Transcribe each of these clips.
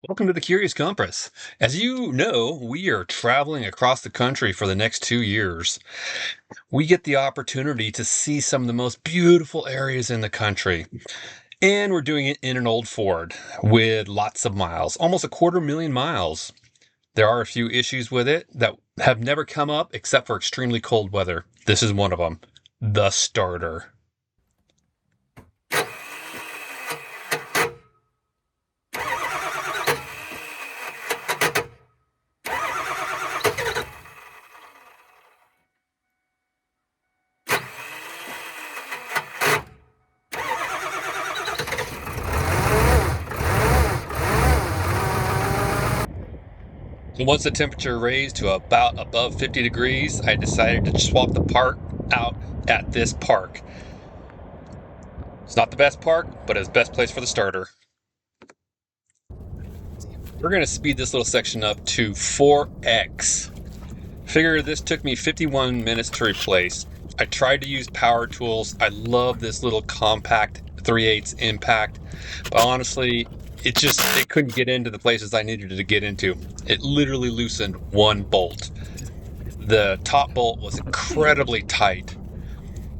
Welcome to the Curious Compass. As you know, we are traveling across the country for the next 2 years. We get the opportunity to see some of the most beautiful areas in the country. And we're doing it in an old Ford with lots of miles, almost 250,000 miles. There are a few issues with it that have never come up except for extremely cold weather. This is one of them, the starter. So once the temperature raised to about above 50 degrees, I decided to swap the part out at this park. It's not the best park, but it's the best place for the starter. We're going to speed this little section up to 4x. Figure this took me 51 minutes to replace. I tried to use power tools. I love this little compact 3/8 impact, but honestly, it couldn't get into the places I needed it to get into. It literally loosened one bolt. The top bolt was incredibly tight.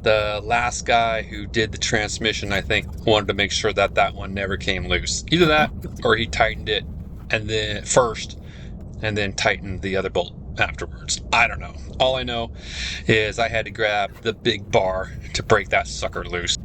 The last guy who did the transmission, I think, wanted to make sure that that one never came loose. Either that, or he tightened it and then first, and then tightened the other bolt afterwards. I don't know. All I know is I had to grab the big bar to break that sucker loose.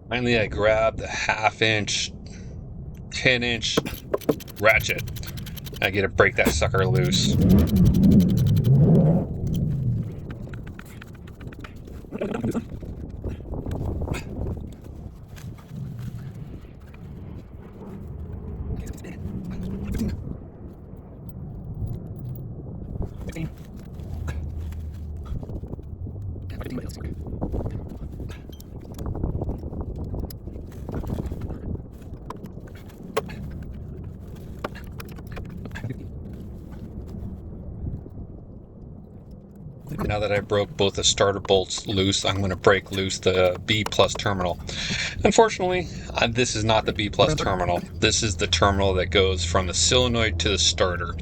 Finally, I grabbed the 1/2-inch, 10-inch ratchet. I get to break that sucker loose. Now that I broke both the starter bolts loose, I'm going to break loose the B plus terminal. Unfortunately, this is not the B plus terminal. This is the terminal that goes from the solenoid to the starter.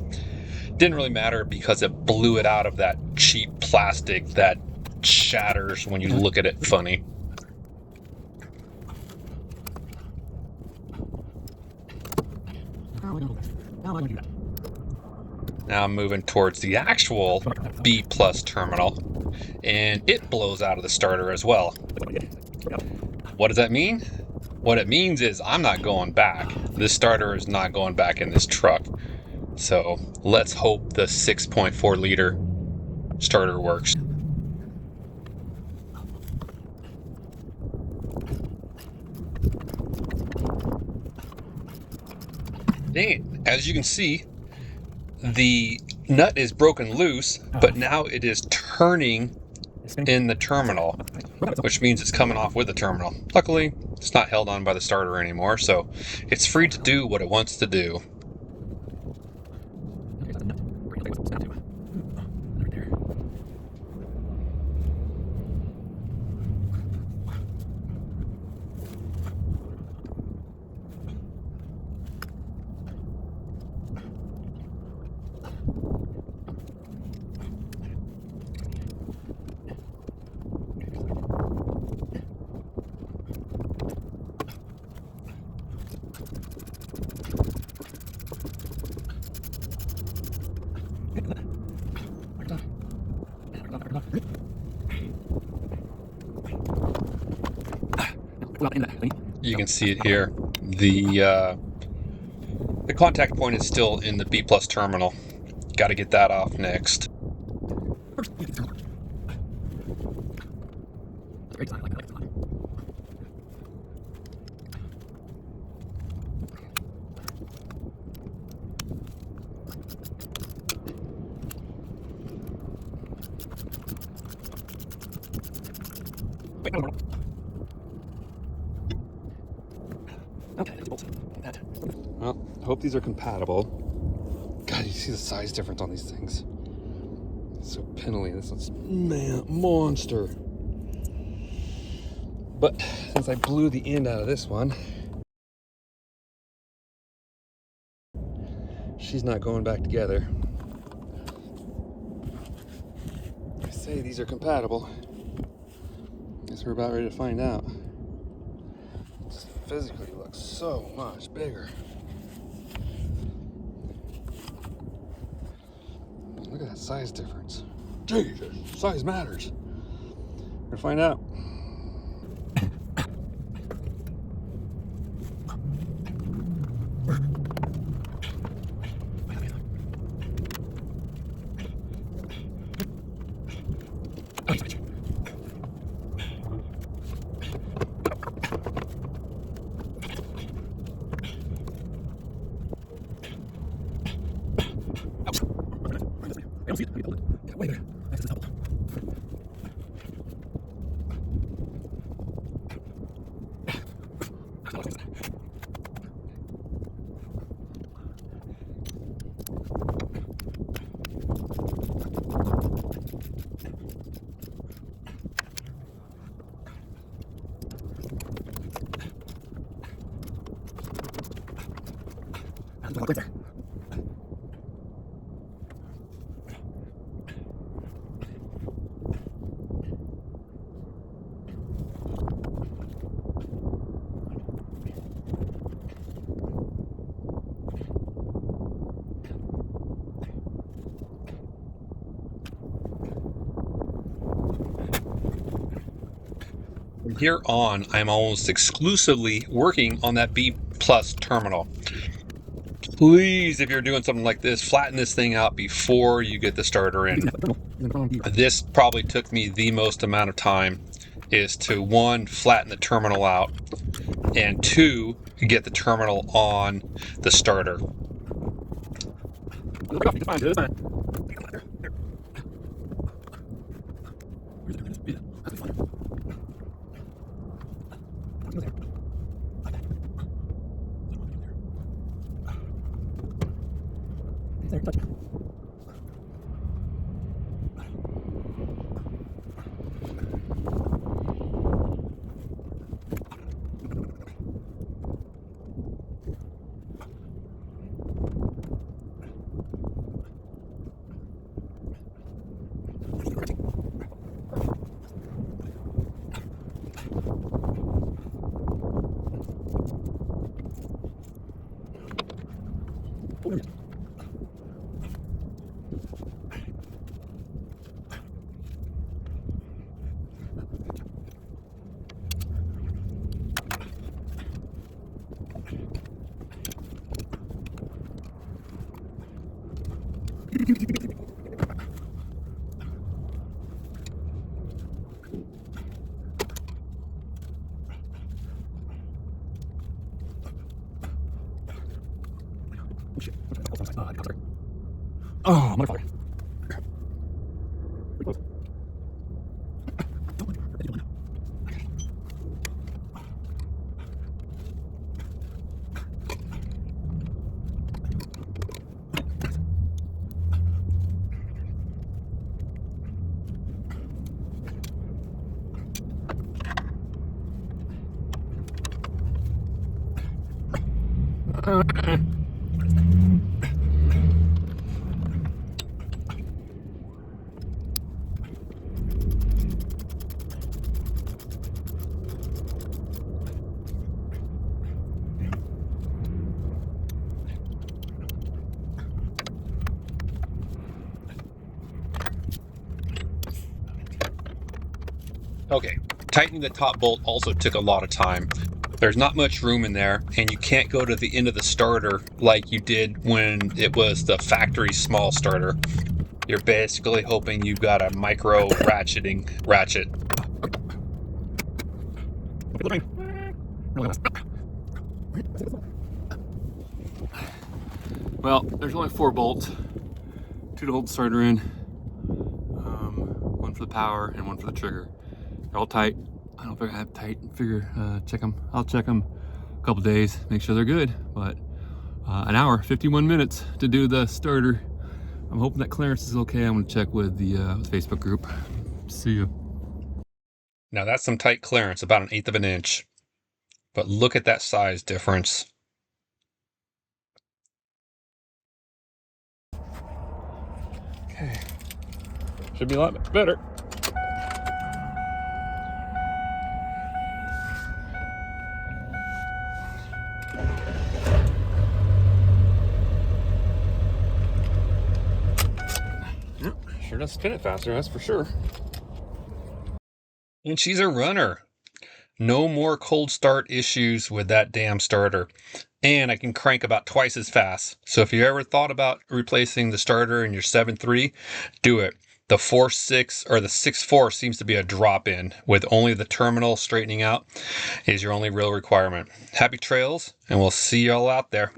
Didn't really matter because it blew it out of that cheap plastic that shatters when you look at it funny. Now I'm moving towards the actual B plus terminal, and it blows out of the starter as well. What does that mean? What it means is I'm not going back. This starter is not going back in this truck. So let's hope the 6.4 liter starter works. Dang it. As you can see, the nut is broken loose, but now it is turning in the terminal. which means it's coming off with the terminal. Luckily, it's not held on by the starter anymore, so it's free to do what it wants to do. You can see it here. The contact point is still in the B plus terminal. Got to get that off next. Well, I hope these are compatible. God, you see the size difference on these things. It's so pinnily. This one's, man, monster. But since I blew the end out of this one, she's not going back together. I say these are compatible. Guess we're about ready to find out. Just physically looks so much bigger. Look at that size difference. Jesus, size matters. We're gonna find out. From here on, I'm almost exclusively working on that B plus terminal. Please, if you're doing something like this, flatten this thing out before you get the starter in. This probably took me the most amount of time, is to 1, flatten the terminal out, and 2, get the terminal on the starter. Oh, modifier. Okay, tightening the top bolt also took a lot of time. There's not much room in there, and you can't go to the end of the starter like you did when it was the factory small starter. You're basically hoping you've got a micro ratchet. Well, there's only 4 bolts, 2 to hold the starter in, 1 for the power and 1 for the trigger. They're all tight. I don't think I have tight. Check them. I'll check them a couple days, make sure they're good. But an hour, 51 minutes to do the starter. I'm hoping that clearance is okay. I'm gonna check with the Facebook group. See you. Now that's some tight clearance, about 1/8 of an inch. But look at that size difference. Okay, should be a lot better. Yep, sure does spin it faster, that's for sure. And she's a runner. No more cold start issues with that damn starter. And I can crank about twice as fast. So if you ever thought about replacing the starter in your 7.3, do it. The 4.6 or the 6.4 seems to be a drop-in, with only the terminal straightening out is your only real requirement. Happy trails, and we'll see y'all out there.